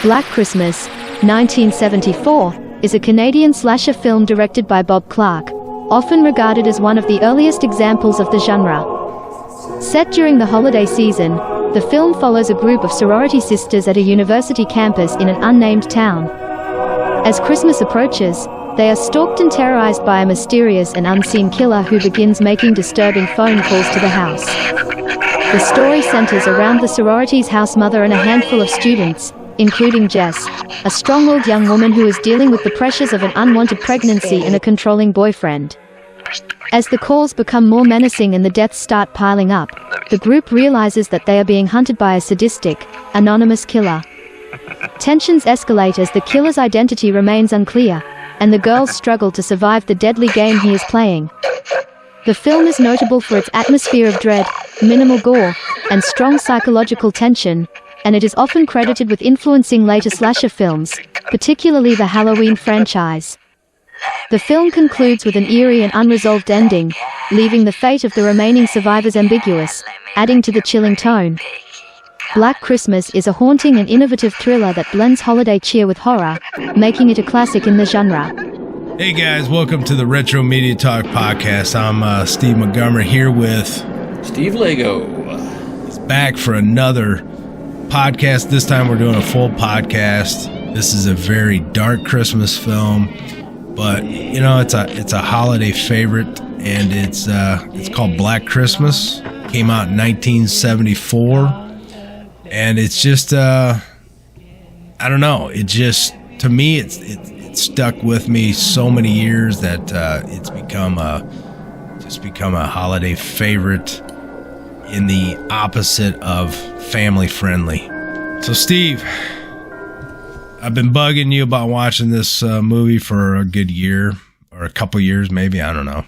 Black Christmas, 1974, is a Canadian slasher film directed by Bob Clark, often regarded as one of the earliest examples of the genre. Set during the holiday season, the film follows a group of sorority sisters at a university campus in an unnamed town. As Christmas approaches, they are stalked and terrorized by a mysterious and unseen killer who begins making disturbing phone calls to the house. The story centers around the sorority's house mother and a handful of students, including Jess, a strong-willed young woman who is dealing with the pressures of an unwanted pregnancy and a controlling boyfriend. As the calls become more menacing and the deaths start piling up, the group realizes that they are being hunted by a sadistic, anonymous killer. Tensions escalate as the killer's identity remains unclear, and the girls struggle to survive the deadly game he is playing. The film is notable for its atmosphere of dread, minimal gore, and strong psychological tension, and it is often credited with influencing later slasher films, particularly the Halloween franchise. The film concludes with an eerie and unresolved ending, leaving the fate of the remaining survivors ambiguous, adding to the chilling tone. Black Christmas is a haunting and innovative thriller that blends holiday cheer with horror, making it a classic in the genre. Hey guys, welcome to the Retro Media Talk podcast. I'm Steve Montgomery here with Steve Lego. He's back for another podcast. This time we're doing a full podcast. This is a very dark Christmas film, but you know it's a holiday favorite, and it's called Black Christmas. Came out in 1974, and it's just I don't know. It just, to me, it stuck with me so many years that it's become a holiday favorite, in the opposite of family friendly. So Steve, I've been bugging you about watching this movie for a good year, or a couple years maybe, I don't know.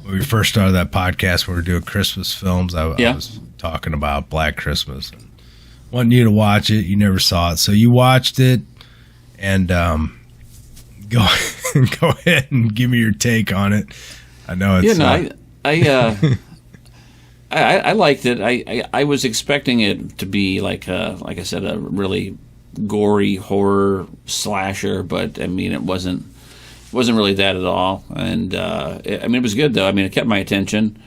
When we first started that podcast, we were doing Christmas films. I was talking about Black Christmas and wanting you to watch it. You never saw it, so you watched it, and go ahead and give me your take on it. I know it's I liked it. I was expecting it to be like I said, a really gory horror slasher, but I mean it wasn't really that at all. And it was good though. I mean, it kept my attention,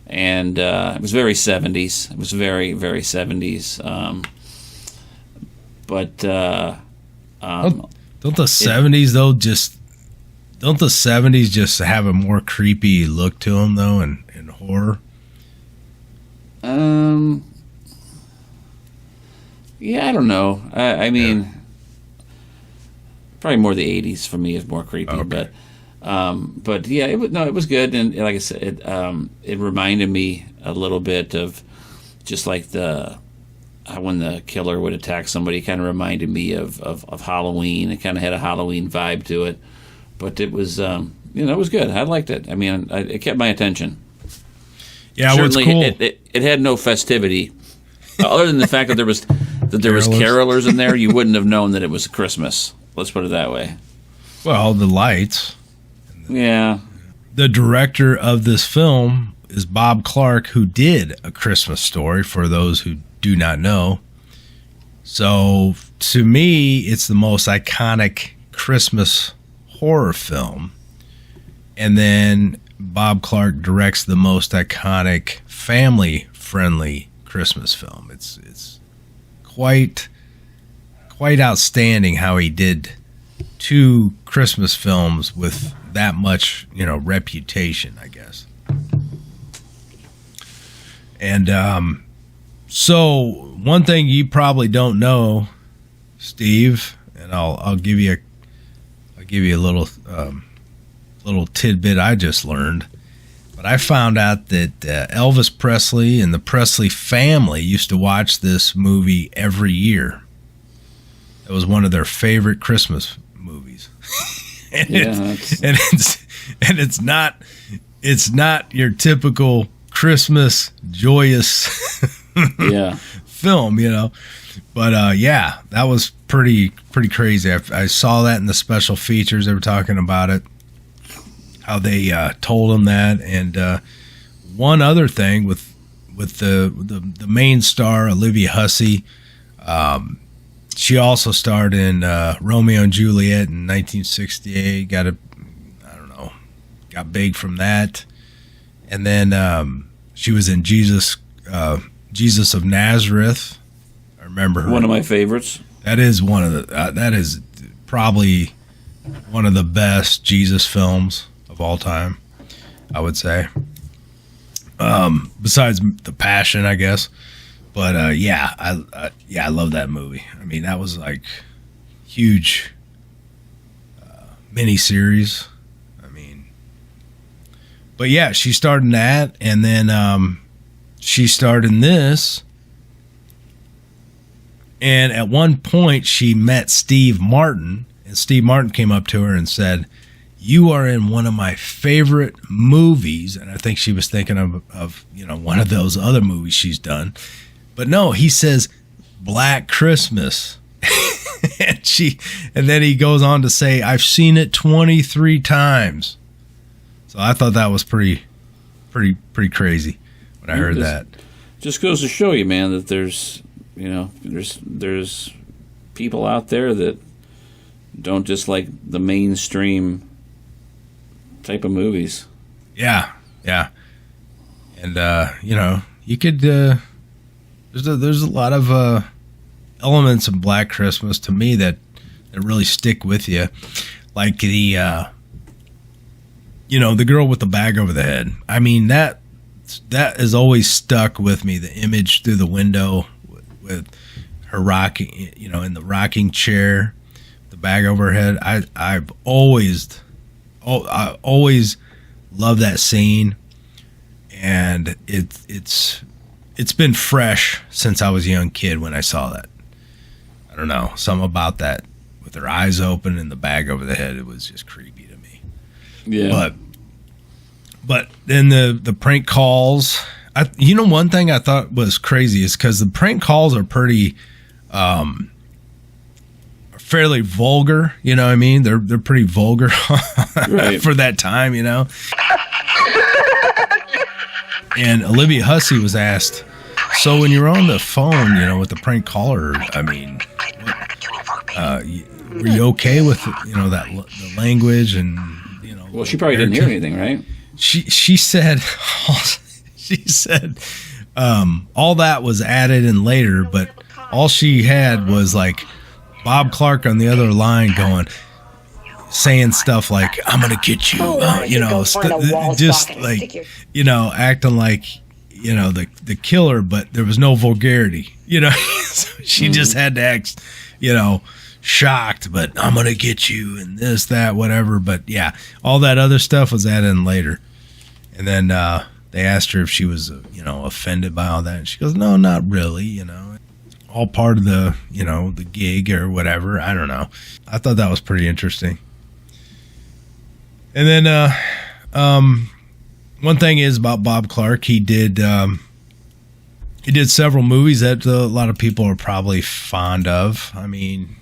and it was very 70s. It was very, very 70s. Don't the 70s though don't the 70s just have a more creepy look to them though, and horror? Yeah, I don't know. I mean, probably more the 80s for me is more creepy. Okay. But yeah, it was good, and like I said, it reminded me a little bit of just like when the killer would attack somebody. It kind of reminded me of Halloween. It kind of had a Halloween vibe to it, but it was it was good. I liked it. I mean, it kept my attention. Yeah, certainly, what's cool? It had no festivity, other than the fact that there was carolers in there. You wouldn't have known that it was Christmas. Let's put it that way. Well, the lights. Yeah. The director of this film is Bob Clark, who did A Christmas Story, for those who do not know. So, to me, it's the most iconic Christmas horror film. And then Bob Clark directs the most iconic family-friendly Christmas film. It's quite outstanding how he did two Christmas films with that much, reputation, I guess. And so one thing you probably don't know, Steve, and I'll give you a little tidbit I just learned. But I found out that Elvis Presley and the Presley family used to watch this movie every year. It was one of their favorite Christmas movies. It's not your typical Christmas joyous film, But that was pretty crazy. I saw that in the special features. They were talking about it, how they told him that. And one other thing with the main star, Olivia Hussey, She also starred in Romeo and Juliet in 1968. Got big from that. And then she was in Jesus of Nazareth. I remember her. One of my favorites. That is that is probably one of the best Jesus films of all time, I would say. Besides The Passion, I guess. But I love that movie. I mean, that was like huge miniseries. I mean, but yeah, she starred in that, and then she starred in this. And at one point, she met Steve Martin, and Steve Martin came up to her and said, "You are in one of my favorite movies." And I think she was thinking of one of those other movies she's done. But no, he says Black Christmas. and then he goes on to say, "I've seen it 23 times." So I thought that was pretty crazy when I heard that. Just goes to show you, man, that there's people out there that don't just like the mainstream type of movies. Yeah. And you could there's a lot of elements of Black Christmas to me that really stick with you, like the girl with the bag over the head. I mean, that has always stuck with me, the image through the window with her rocking, in the rocking chair, the bag over her head. I always loved that scene, and it's been fresh since I was a young kid when I saw that. I don't know, something about that with her eyes open and the bag over the head. It was just creepy to me. Yeah. But then the prank calls. One thing I thought was crazy is because the prank calls are pretty, fairly vulgar. You know what I mean? They're pretty vulgar right. for that time. And Olivia Hussey was asked, "So when you're on the phone, with the prank caller, I mean, were you okay with the language and Well, she probably didn't hear anything, right? She said. She said all that was added in later, but all she had was like Bob Clark on the other line saying stuff like, "I'm gonna get you," just like acting like the killer, but there was no vulgarity, so she just had to act shocked, but "I'm gonna get you" and this, that, whatever. But yeah, all that other stuff was added in later. And then they asked her if she was, offended by all that. And she goes, "No, not really, all part of the, the gig or whatever. I don't know." I thought that was pretty interesting. And then one thing is about Bob Clark, he did several movies that a lot of people are probably fond of. I mean,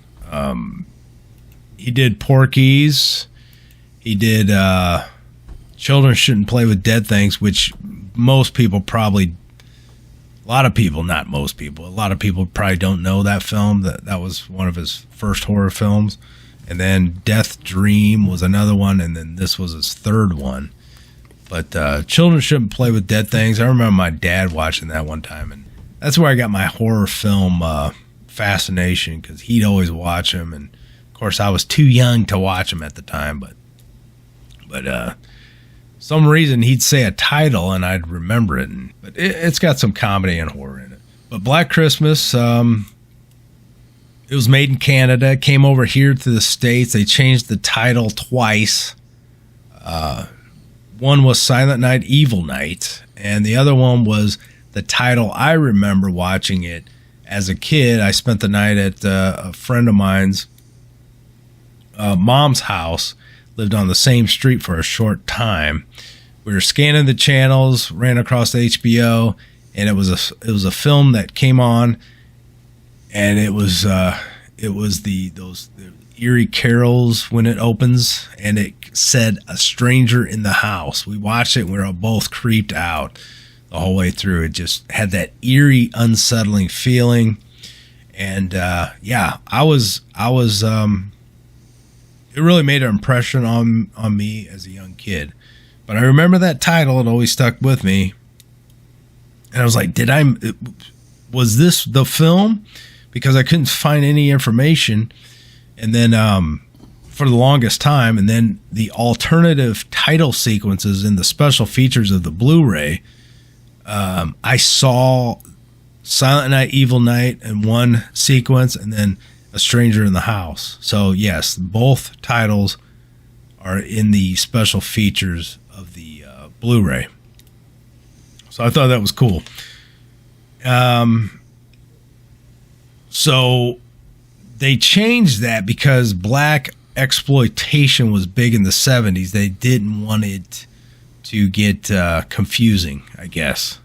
he did Porky's. He did Children Shouldn't Play with Dead Things, which most people probably, a lot of people probably don't know that film. That was one of his first horror films. And then Death Dream was another one, and then this was his third one. But Children Shouldn't Play with Dead Things, I remember my dad watching that one time, and that's where I got my horror film fascination, because he'd always watch them, and of course I was too young to watch them at the time, but some reason he'd say a title and I'd remember it. But it's got some comedy and horror in it. But Black Christmas, it was made in Canada, came over here to the States. They changed the title twice. One was Silent Night, Evil Night, and the other one was the title. I remember watching it as a kid. I spent the night at a friend of mine's mom's house. Lived on the same street for a short time. We were scanning the channels, ran across HBO, and it was a film that came on, and it was those eerie carols when it opens, and it said "A Stranger in the House." We watched it, and we were both creeped out the whole way through. It just had that eerie, unsettling feeling, And yeah, I was it really made an impression on me as a young kid. But I remember that title; it always stuck with me. And I was like, was this the film? Because I couldn't find any information. And then for the longest time, and then the alternative title sequences in the special features of the Blu-ray, I saw Silent Night, Evil Night in one sequence, and then A Stranger in the House. So yes, both titles are in the special features of the Blu-ray. So I thought that was cool. So they changed that because black exploitation was big in the 70s. They didn't want it to get confusing, I guess.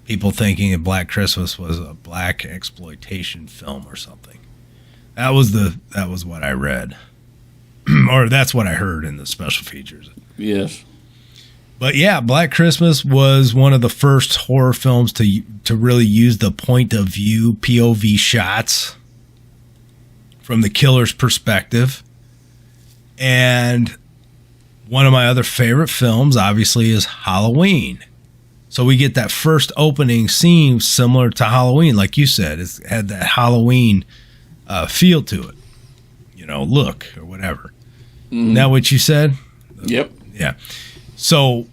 People thinking that Black Christmas was a black exploitation film or something. That was what I read. Or that's what I heard in the special features. Yes. But yeah, Black Christmas was one of the first horror films to really use the point of view POV shots from the killer's perspective. And one of my other favorite films, obviously, is Halloween. So we get that first opening scene similar to Halloween, like you said. It had that Halloween feel to it, look or whatever. Mm-hmm. Isn't that what you said? Yep. Yeah. So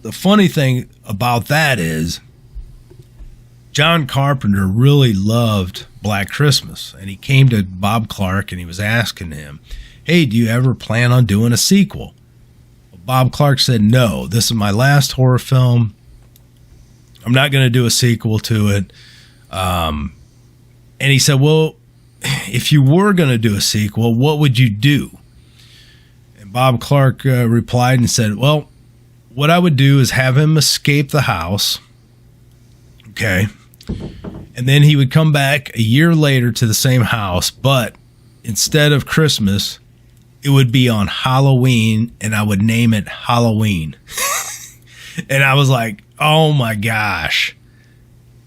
the funny thing about that is John Carpenter really loved Black Christmas, and he came to Bob Clark and he was asking him, hey, do you ever plan on doing a sequel? Well, Bob Clark said, no, this is my last horror film. I'm not going to do a sequel to it. And he said, well, if you were going to do a sequel, what would you do? Bob Clark replied and said, well, what I would do is have him escape the house. Okay. And then he would come back a year later to the same house, but instead of Christmas, it would be on Halloween, and I would name it Halloween. And I was like, oh my gosh.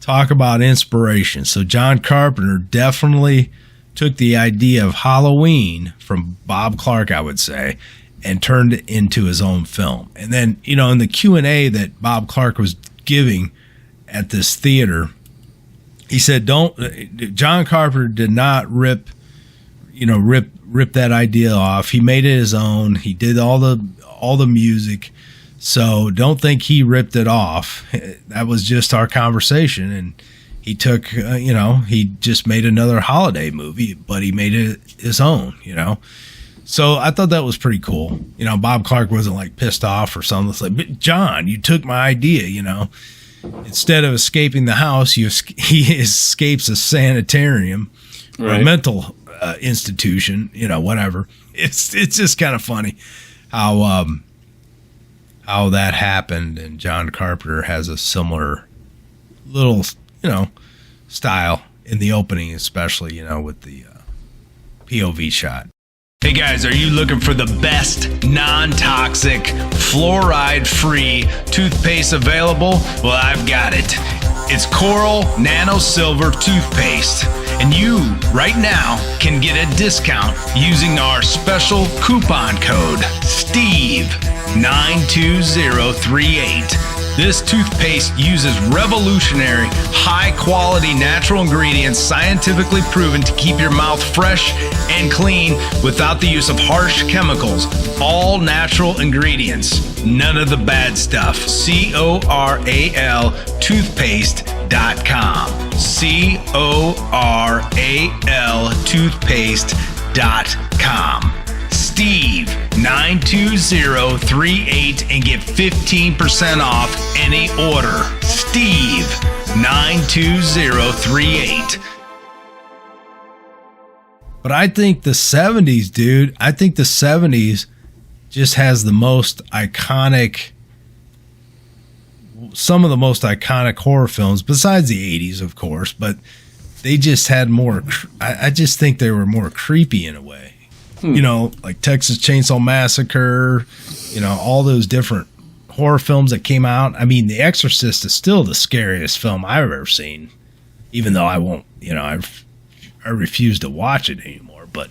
Talk about inspiration. So John Carpenter definitely took the idea of Halloween from Bob Clark, I would say, and turned it into his own film. And then, in the Q&A that Bob Clark was giving at this theater, he said, John Carpenter did not rip that idea off. He made it his own. He did all the music. So don't think he ripped it off. That was just our conversation. And he took, he just made another holiday movie, but he made it his own, So I thought that was pretty cool. Bob Clark wasn't like pissed off or something. It's like, but John, you took my idea, Instead of escaping the house, he escapes a sanitarium or a mental institution, whatever. It's just kind of funny how that happened. And John Carpenter has a similar little, style in the opening, especially, with the POV shot. Hey guys, are you looking for the best non-toxic, fluoride-free toothpaste available? Well, I've got it. It's Coral Nano Silver Toothpaste. And you, right now, can get a discount using our special coupon code, STEVE92038. This toothpaste uses revolutionary, high-quality natural ingredients scientifically proven to keep your mouth fresh and clean without the use of harsh chemicals. All natural ingredients, none of the bad stuff. CORAL toothpaste.com. CORAL toothpaste.com. Steve92038 and get 15% off any order. Steve92038. But I think the 70s, dude, just has the most iconic, some of the most iconic horror films, besides the 80s, of course, but they just had more, I just think they were more creepy in a way. Like Texas Chainsaw Massacre, all those different horror films that came out. I mean, The Exorcist is still the scariest film I've ever seen. even though I won't, I refuse to watch it anymore. But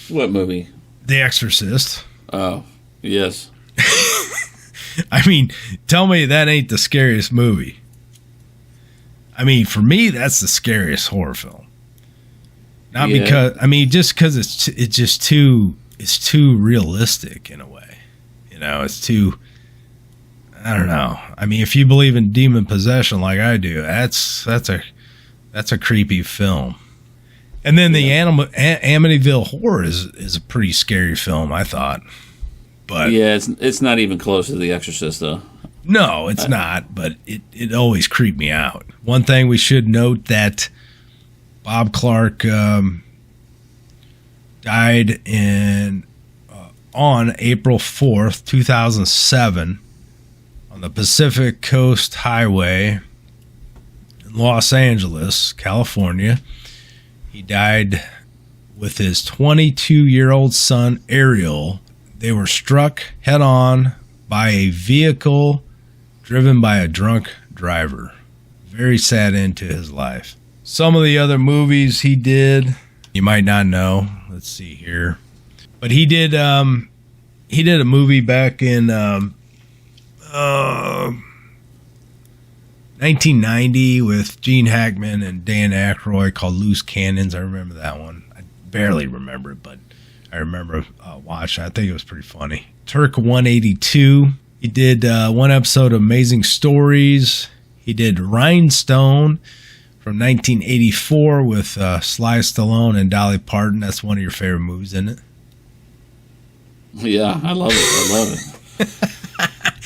What movie? The Exorcist. Oh, yes. I mean, tell me that ain't the scariest movie. I mean, for me, that's the scariest horror film. Not because, just because it's too realistic in a way. It's too, I don't know. I mean, if you believe in demon possession like I do, that's a creepy film. And then the Amityville Horror is a pretty scary film, I thought. But yeah, it's not even close to The Exorcist, though. No, it's not, but it always creeped me out. One thing we should note that Bob Clark died on April 4th, 2007 on the Pacific Coast Highway in Los Angeles, California. He died with his 22-year-old son, Ariel. They were struck head-on by a vehicle driven by a drunk driver. Very sad end to his life. Some of the other movies he did, you might not know. Let's see here. But he did a movie back in 1990 with Gene Hackman and Dan Aykroyd called Loose Cannons. I remember that one. I barely remember it, but I remember watching. I think it was pretty funny. Turk 182. He did one episode of Amazing Stories. He did Rhinestone from 1984 with Sly Stallone and Dolly Parton. That's one of your favorite movies, isn't it? Yeah, I love it.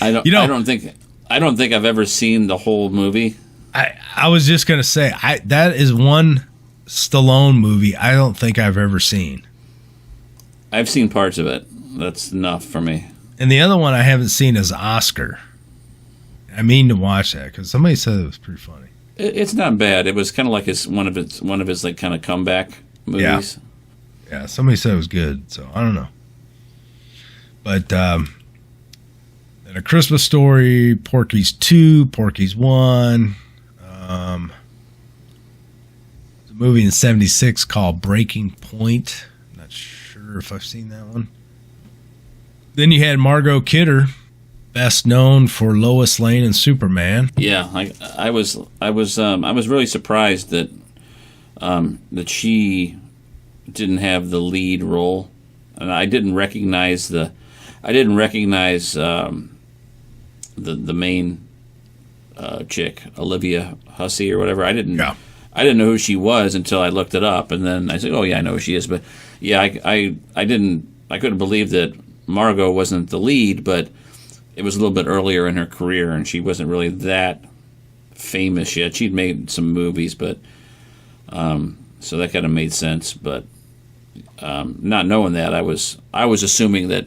I don't think I've ever seen the whole movie. I was just gonna say that is one Stallone movie I don't think I've ever seen. I've seen parts of it. That's enough for me. And the other one I haven't seen is Oscar. I mean to watch that because somebody said it was pretty funny. It's not bad. It was kind of like one of his like kind of comeback movies. Yeah. Somebody said it was good, so I don't know. But then A Christmas Story, Porky's 2, Porky's 1. There's a movie in '76 called Breaking Point. I'm not sure if I've seen that one. Then you had Margot Kidder, best known for Lois Lane and Superman. Yeah, I was really surprised that she didn't have the lead role, and I didn't recognize the main chick, Olivia Hussey or whatever. I didn't know who she was until I looked it up, and then I said, "Oh yeah, I know who she is." But yeah, I couldn't believe that Margot wasn't the lead, but it was a little bit earlier in her career, and she wasn't really that famous yet. She'd made some movies, but so that kind of made sense. But not knowing that, I was assuming that.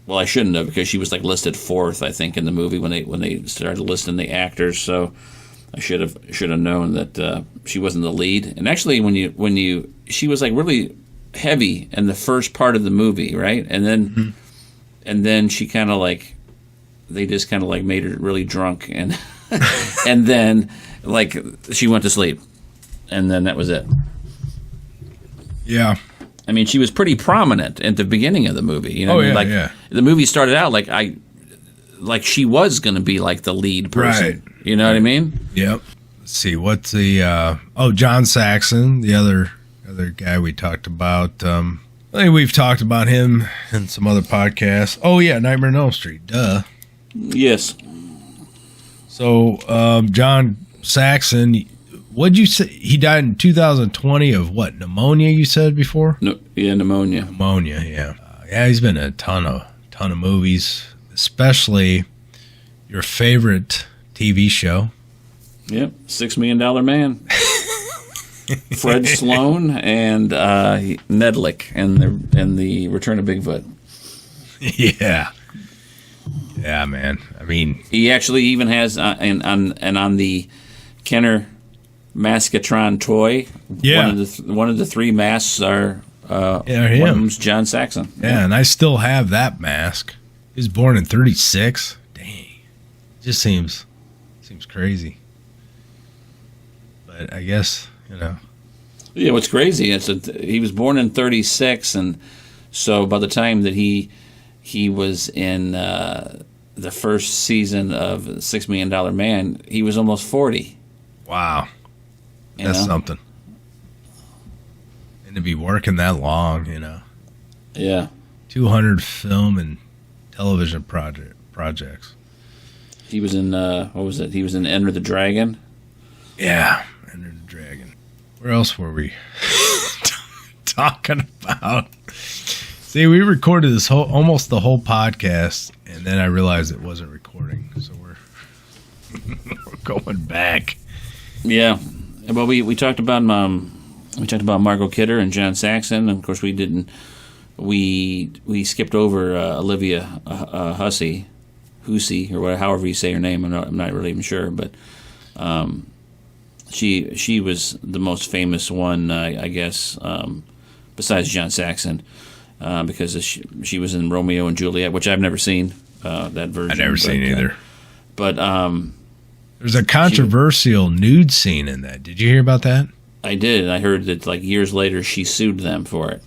Well, I shouldn't have, because she was like listed fourth, I think, in the movie when they started listing the actors. So I should have known that she wasn't the lead. And actually, she was like really heavy in the first part of the movie, right? And then she kind of like, they just kind of like made her really drunk, and and then like she went to sleep, and then that was it. Yeah. I mean, she was pretty prominent at the beginning of the movie. You know, the movie started out like she was going to be like the lead person. Right. You know what I mean? Yep. Let's see. What's the John Saxon, the other guy we talked about. I think we've talked about him in some other podcasts. Oh yeah, Nightmare on Elm Street. Duh. Yes. So John Saxon. What'd you say? He died in 2020 of what? Pneumonia, you said before? No, yeah, pneumonia. Pneumonia, yeah. Yeah, he's been in a ton of movies, especially your favorite TV show. Yep, $6 Million Man. Fred Sloan and Nedlick and the Return of Bigfoot. Yeah. Yeah, man. I mean, he actually even has on the Kenner Maskatron toy. Yeah, one of the three masks are him. One of them's John Saxon. Yeah, and I still have that mask. He was born in '36. Dang, just seems crazy. But I guess, Yeah, what's crazy is that he was born in 1936, and so by the time that he was in the first season of $6 Million Man, he was almost 40. Wow. That's something. And to be working that long, Yeah. 200 film and television projects. He was in, what was it? He was in Enter the Dragon. Yeah, Enter the Dragon. Where else were we talking about? See, we recorded this almost the whole podcast, and then I realized it wasn't recording, so we're going back. Yeah. Well, we talked about Margot Kidder and John Saxon, and of course we skipped over Olivia Hussey, or whatever, however you say her name. I'm not really even sure, but she was the most famous one, I guess, besides John Saxon, because she was in Romeo and Juliet, which I've never seen that version. I've never seen either. But there's a controversial nude scene in that. Did you hear about that? I did. I heard that like years later she sued them for it.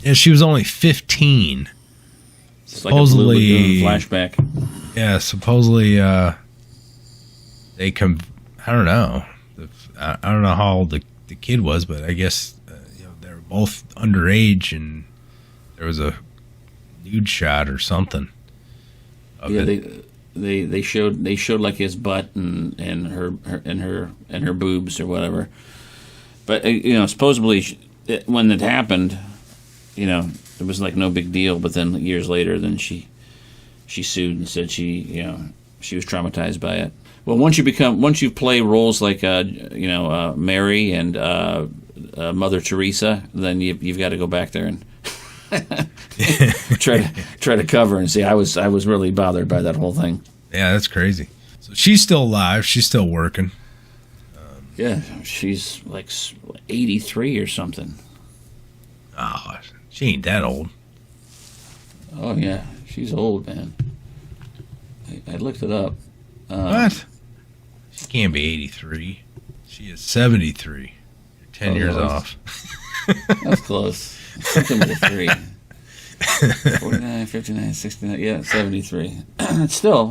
Yeah, she was only 15. Supposedly, like a Blue Lagoon flashback. Yeah, supposedly I don't know. I don't know how old the kid was, but I guess they were both underage, and there was a nude shot or something. Yeah, they showed like his butt and her boobs or whatever. But supposedly when it happened, it was like no big deal. But then years later, then she sued and said she was traumatized by it. Well, once you play roles like Mary and Mother Teresa, then you've got to go back there and try to cover and see. I was really bothered by that whole thing. Yeah, that's crazy. So she's still alive. She's still working. Yeah, she's like 83 or something. Oh, she ain't that old. Oh yeah, she's old, man. I looked it up. What? She can't be 83. She is 73. You're 10 years off. That's close. Something with a 3. 49, 59, 69. Yeah, 73. It's still,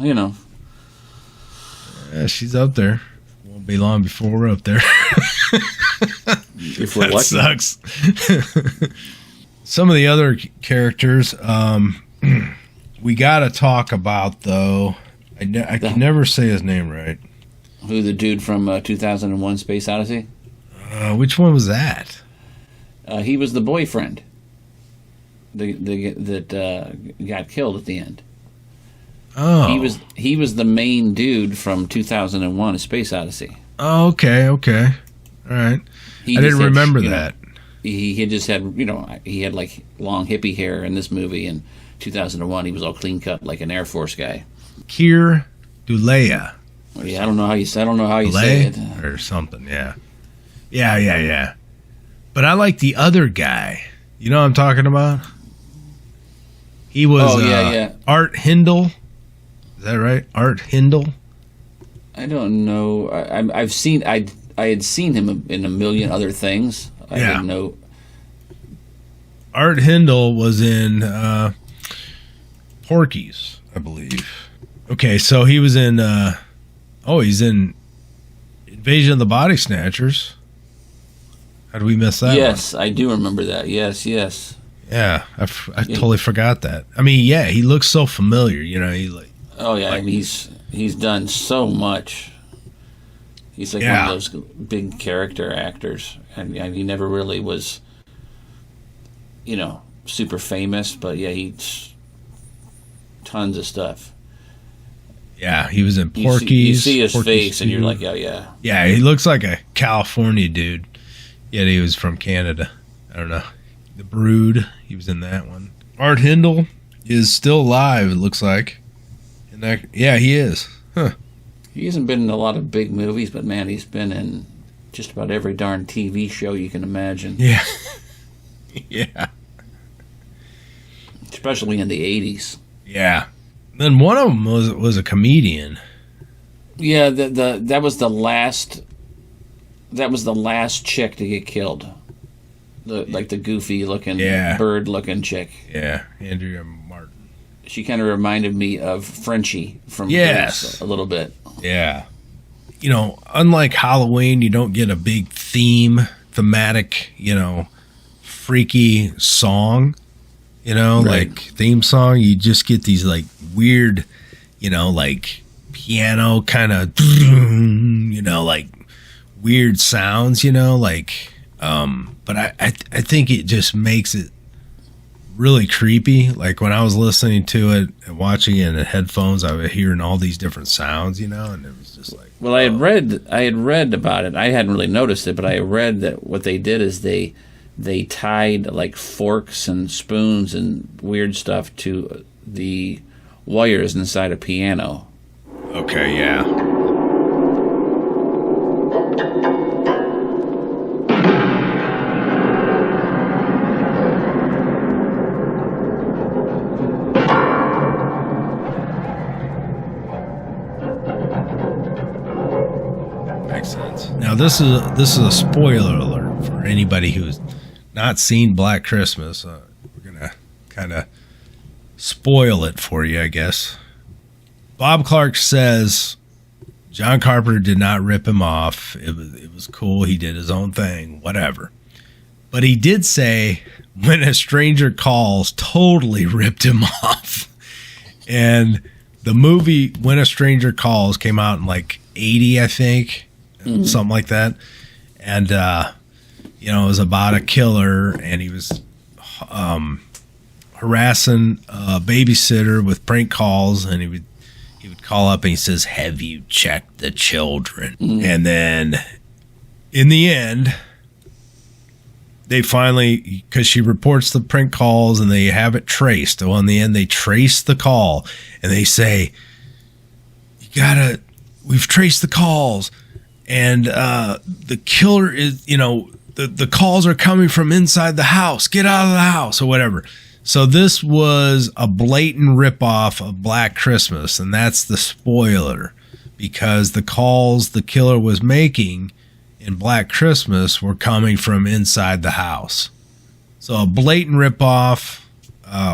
Yeah, she's up there. Won't be long before we're up there. If we're that lucky. Sucks. Some of the other characters we got to talk about, though. I can never say his name right. Who, the dude from 2001 Space Odyssey? Which one was that? He was the boyfriend that got killed at the end. Oh. He was the main dude from 2001 A Space Odyssey. Oh, okay. All right. I didn't remember that. He had just had, he had like long hippie hair in this movie. In 2001, he was all clean cut like an Air Force guy. Keir Dullea. Yeah, I don't know how you say it. Or something, yeah. Yeah. But I like the other guy. You know what I'm talking about? He was Art Hindle. Is that right? Art Hindle? I don't know. I had seen him in a million other things. I didn't know. Art Hindle was in Porky's, I believe. Okay, so he was in he's in Invasion of the Body Snatchers. How did we miss that? Yes, one? I do remember that. Yes. Yeah, I totally forgot that. I mean, yeah, he looks so familiar. Oh yeah, I mean, he's done so much. He's like one of those big character actors, and he never really was, super famous. But yeah, he's tons of stuff. Yeah, he was in Porky's. You see his Porky's face, too. and you're like, oh yeah. Yeah, he looks like a California dude. Yet he was from Canada. I don't know. The Brood, he was in that one. Art Hindle is still alive, it looks like. Yeah, he is. Huh. He hasn't been in a lot of big movies, but man, he's been in just about every darn TV show you can imagine. Yeah. Yeah. Especially in the 80s. Yeah. Then one of them was a comedian. Yeah, that was the last that was the last chick to get killed. The goofy looking, bird looking chick. Yeah, Andrea Martin. She kind of reminded me of Frenchie from Grease a little bit. Yeah. You know, unlike Halloween, you don't get a big thematic, you know, freaky song, you know, like theme song. You just get these like weird, you know, like piano kind of, you know, like weird sounds, you know, like, but I think it just makes it really creepy. Like when I was listening to it and watching it in the headphones, I was hearing all these different sounds, you know, and it was just like. Well, I had read about it. I hadn't really noticed it, but I read that what they did is they tied like forks and spoons and weird stuff to the wires inside a piano. Okay, yeah. Now this is a spoiler alert for anybody who's not seen Black Christmas. We're gonna kind of spoil it for you, I guess. Bob Clark says John Carpenter did not rip him off. It was cool. He did his own thing, whatever. But he did say When a Stranger Calls totally ripped him off. And the movie When a Stranger Calls came out in like 80, I think. Something like that. And, you know, it was about a killer, and he was harassing a babysitter with prank calls, and he would call up and he says, "Have you checked the children?" And then in the end, they finally, because she reports the prank calls and they have it traced. Well, in the end, they trace the call and they say, we've traced the calls. And the killer is, you know, the calls are coming from inside the house. Get out of the house or whatever. So this was a blatant ripoff of Black Christmas. And that's the spoiler, because the calls the killer was making in Black Christmas were coming from inside the house. So a blatant ripoff.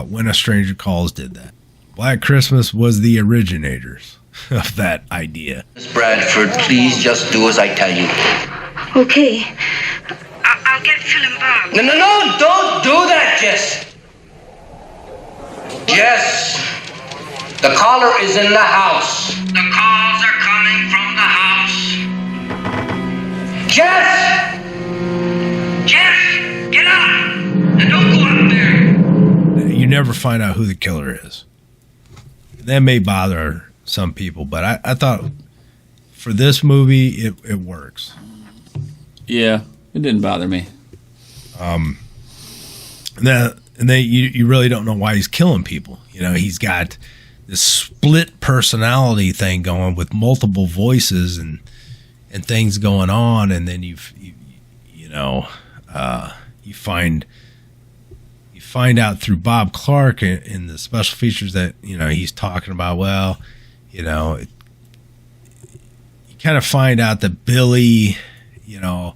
When a Stranger Calls did that. Black Christmas was the originators of that idea. Miss Bradford, please just do as I tell you. Okay. I'll get Phil and Bob. No, don't do that, Jess. Jess, the caller is in the house. The calls are coming from the house. Jess! Jess, get up! And don't go up there. You never find out who the killer is. That may bother some people, but I thought for this movie it works. Yeah, it didn't bother me. And then you really don't know why he's killing people. You know, he's got this split personality thing going with multiple voices and things going on, and then you find out through Bob Clark in the special features that, you know, he's talking about, well, you know, you kind of find out that Billy, you know,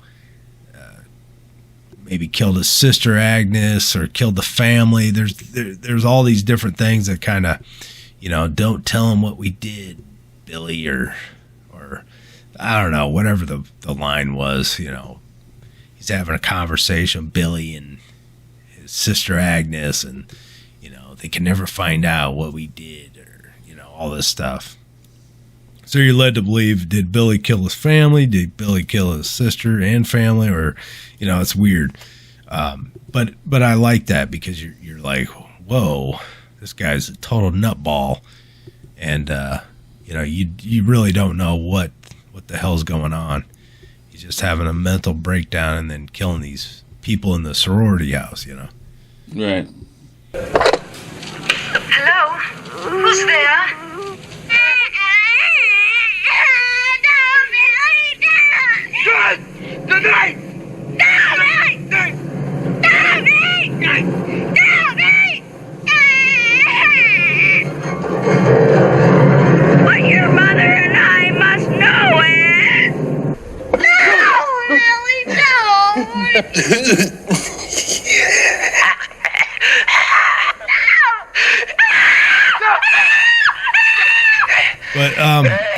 maybe killed his sister Agnes or killed the family. There's all these different things that kind of, you know, don't tell him what we did, Billy, or I don't know, whatever the line was. You know, he's having a conversation, Billy and his sister Agnes, and, you know, they can never find out what we did, or, you know, all this stuff. So you're led to believe, did Billy kill his family? Did Billy kill his sister and family? Or, you know, it's weird. But I like that, because you're like, whoa, this guy's a total nutball. And, you know, you really don't know what the hell's going on. He's just having a mental breakdown and then killing these people in the sorority house, you know. Right. Hello? Who's there? Good night! What your mother and I must know is...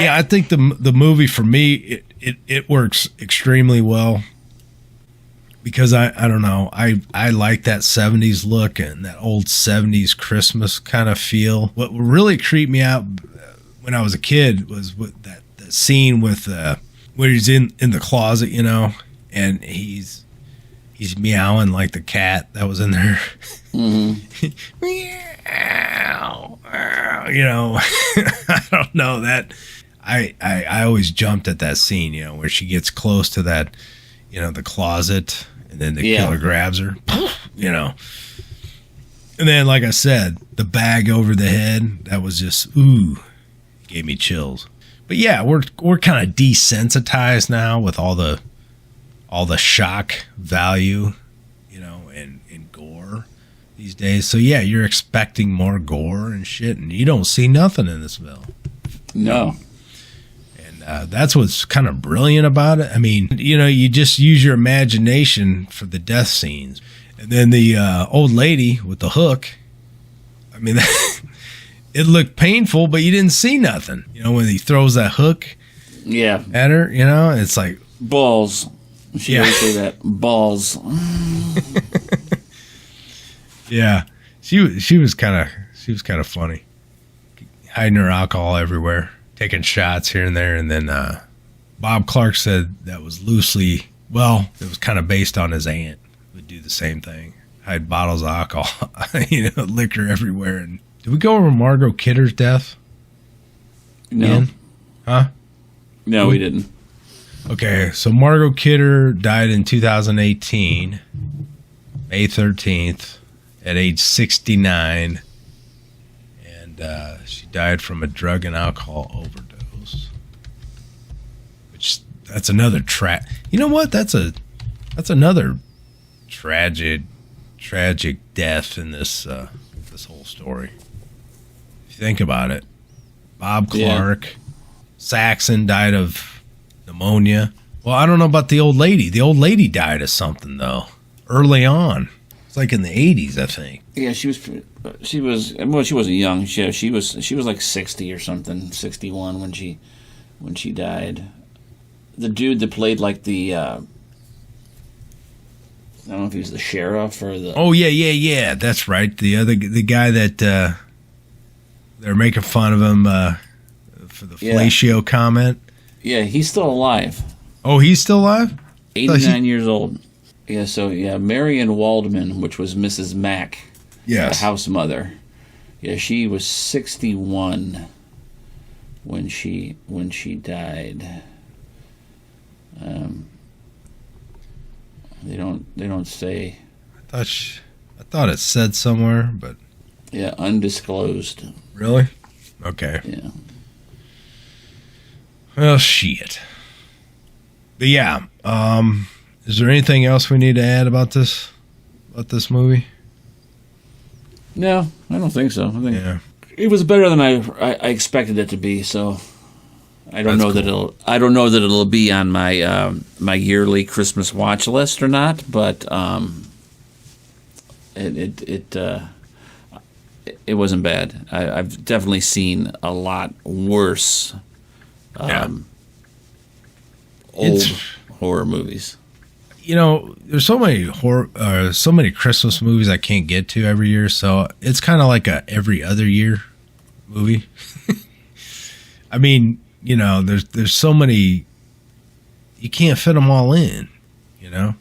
Yeah, I think the movie for me it works extremely well because I don't know, I like that 70s look and that old 70s Christmas kind of feel. What really creeped me out when I was a kid was with that scene with where he's in the closet, you know, and he's meowing like the cat that was in there. Mm-hmm. Meow, you know, I don't know that. I always jumped at that scene, you know, where she gets close to that, you know, the closet, and then the killer grabs her, you know. And then, like I said, the bag over the head, that was just, ooh, gave me chills. But yeah, we're kind of desensitized now with all the shock value, you know, and gore these days. So yeah, you're expecting more gore and shit, and you don't see nothing in this film. No. That's what's kind of brilliant about it. I mean, you know, you just use your imagination for the death scenes. And then the old lady with the hook, I mean, it looked painful, but you didn't see nothing. You know, when he throws that hook at her, you know, it's like... Balls. She always say that. Balls. Yeah. She was kind of funny. Hiding her alcohol everywhere. Taking shots here and there, and then Bob Clark said that was loosely, well, it was kind of based on his aunt would do the same thing, hide bottles of alcohol, you know, liquor everywhere. And did we go over Margot Kidder's death? No, again? Huh? No, we didn't. Okay, so Margot Kidder died in 2018, May 13th, at age 69. She died from a drug and alcohol overdose. Which that's another You know what? That's another tragic death in this this whole story. If you think about it, Bob Clark, Saxon died of pneumonia. Well, I don't know about the old lady. The old lady died of something though early on. It's like in the 80s, I think. Yeah, she wasn't young. She was like 60 or something, 61 when she died. The dude that played like the I don't know if he was the sheriff or the... Oh, yeah. That's right. The guy that they're making fun of him for the fellatio comment. Yeah, he's still alive. Oh, he's still alive? 89 years old. Yeah, so, Marion Waldman, which was Mrs. Mack, the house mother. Yeah, she was 61 when she died. They don't say. I thought it said somewhere, but yeah, undisclosed. Really? Okay. Yeah. Well, shit. But yeah, is there anything else we need to add about this movie? No, I don't think so. I think it was better than I expected it to be. So I don't know that it'll be on my my yearly Christmas watch list or not. But it wasn't bad. I've definitely seen a lot worse old horror movies. You know, there's so many Christmas movies I can't get to every year, so it's kind of like a every other year movie. I mean, you know, there's so many, you can't fit them all in, you know?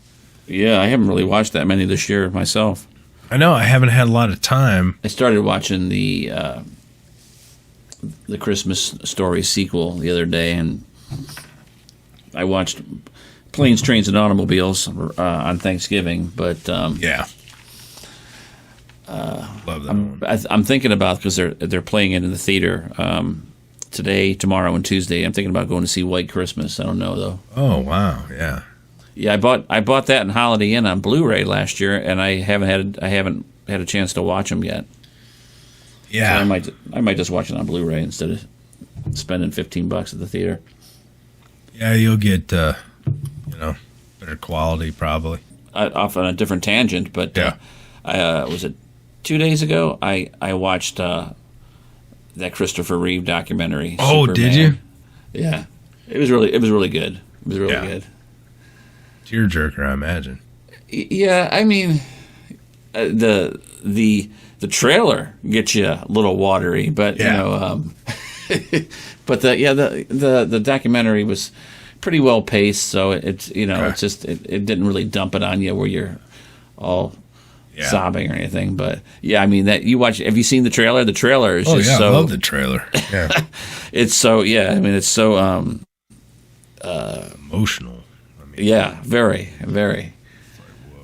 Yeah, I haven't really watched that many this year myself. I know, I haven't had a lot of time. I started watching the Christmas Story sequel the other day, and I watched Planes, Trains, and Automobiles on Thanksgiving, but love that one. I'm thinking about, because they're playing it in the theater today, tomorrow, and Tuesday. I'm thinking about going to see White Christmas. I don't know though. Oh wow, yeah. Yeah, I bought that in Holiday Inn on Blu-ray last year, and I haven't had a chance to watch them yet. Yeah, so I might just watch it on Blu-ray instead of spending $15 at the theater. Yeah, you'll get better quality probably. Off on a different tangent, but was it 2 days ago? I watched that Christopher Reeve documentary. Oh, Superman. did you? Yeah, it was really good. It was really good. Tearjerker, I imagine. Yeah, I mean, the trailer gets you a little watery, but you know, but the documentary was pretty well paced, so it's it's just it didn't really dump it on you where you're all sobbing or anything. But I mean that you watch. Have you seen the trailer? The trailer is just so. I love the trailer. Yeah, it's so I mean it's so emotional. I mean, yeah, very, very.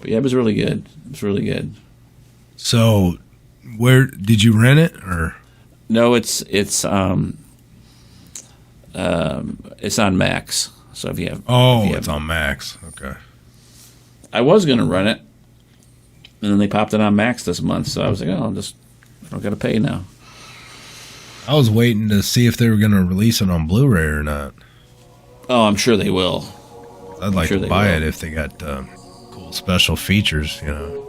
But it was really good. It was really good. So, where did you rent it or? No, it's on Max. So if you have, it's on Max. Okay. I was gonna run it, and then they popped it on Max this month. So I was like, I don't gotta pay now. I was waiting to see if they were gonna release it on Blu-ray or not. Oh, I'm sure they will. I'd like to buy it if they got cool special features.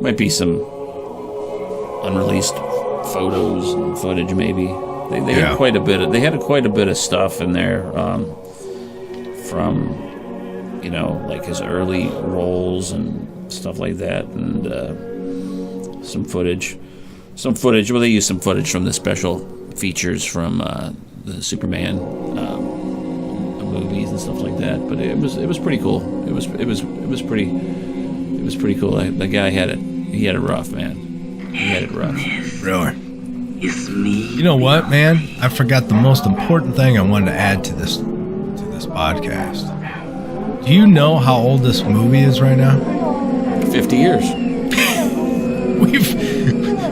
Might be some unreleased photos and footage, maybe. They had quite a bit. They had quite a bit of stuff in there from like his early roles and stuff like that, and some footage. Well, they used some footage from the special features from the Superman movies and stuff like that. But it was pretty cool. It was pretty cool. The guy had it. He had it rough, man. He had it rough. Really? It's me. You know what, man? I forgot the most important thing I wanted to add to this podcast. Do you know how old this movie is right now? 50 years.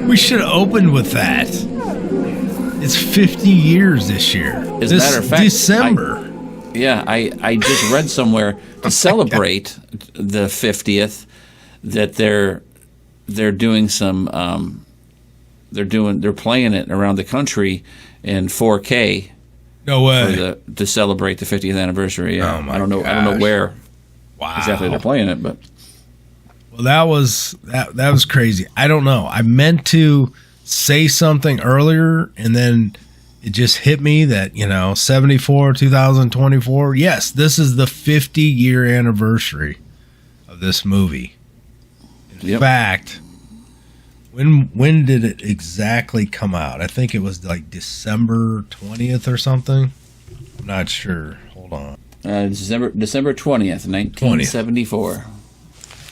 We should have opened with that. It's 50 years this year. As a matter of fact, December. I just read somewhere to celebrate the 50th that they're doing some they're playing it around the country in 4K. No way. To celebrate the 50th anniversary. Oh my I don't know where exactly they're playing it, but well, that was crazy. I don't know. I meant to say something earlier, and then it just hit me that 74, 2024. Yes, this is the 50-year anniversary of this movie. In fact, when did it exactly come out? I think it was like December 20th or something. I'm not sure. Hold on. December 20th, 1974.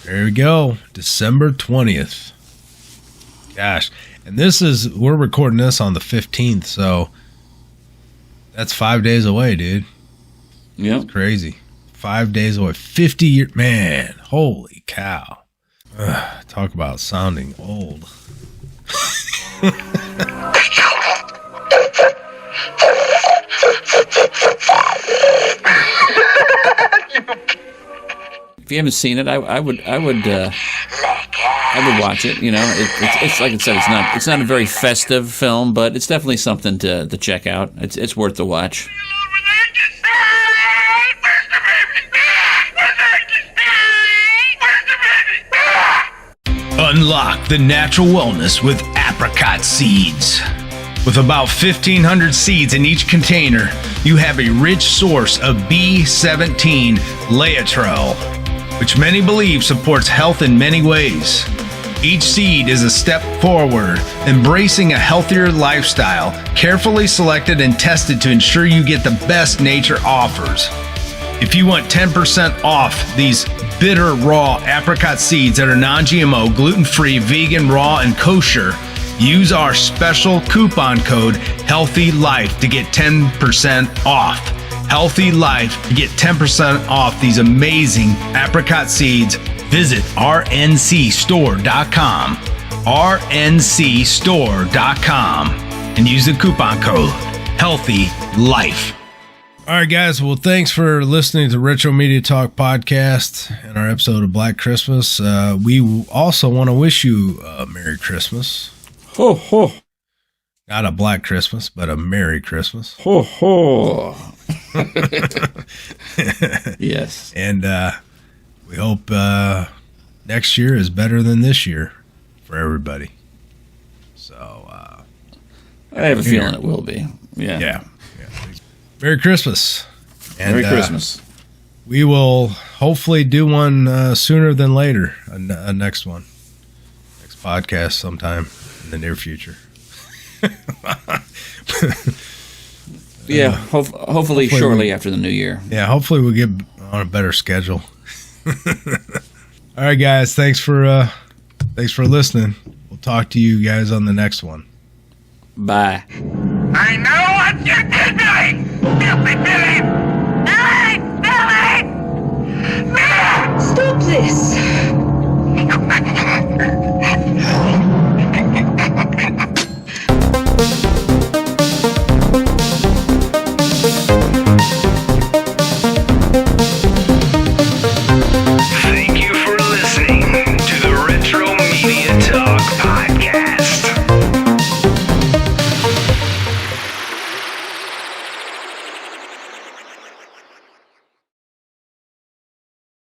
There we go. December 20th. Gosh. And we're recording this on the 15th, so that's 5 days away, dude. Yeah. It's crazy. 5 days away. 50 years. Man, holy cow. Talk about sounding old. If you haven't seen it, I would watch it. It's like I said, it's not a very festive film, but it's definitely something to check out. It's worth the watch. Unlock the natural wellness with apricot seeds. With about 1,500 seeds in each container, you have a rich source of B17 laetrile, which many believe supports health in many ways. Each seed is a step forward, embracing a healthier lifestyle, carefully selected and tested to ensure you get the best nature offers. If you want 10% off these bitter raw apricot seeds that are non-GMO, gluten-free, vegan, raw, and kosher, use our special coupon code HEALTHYLIFE to get 10% off. Healthy Life to get 10% off these amazing apricot seeds. Visit rncstore.com, rncstore.com, and use the coupon code HEALTHYLIFE. All right, guys. Well, thanks for listening to Retro Media Talk Podcast and our episode of Black Christmas. We also want to wish you a Merry Christmas. Ho, ho. Not a Black Christmas, but a Merry Christmas. Ho, ho. Yes. And we hope next year is better than this year for everybody. So I have a feeling it will be. Yeah. Yeah. Merry Christmas. And, Merry Christmas. We will hopefully do one sooner than later. A next one. Next podcast sometime in the near future. Yeah, hopefully shortly after the new year. Yeah, hopefully we'll get on a better schedule. All right, guys. Thanks for listening. We'll talk to you guys on the next one. Bye. I know what you did to me, filthy Billy!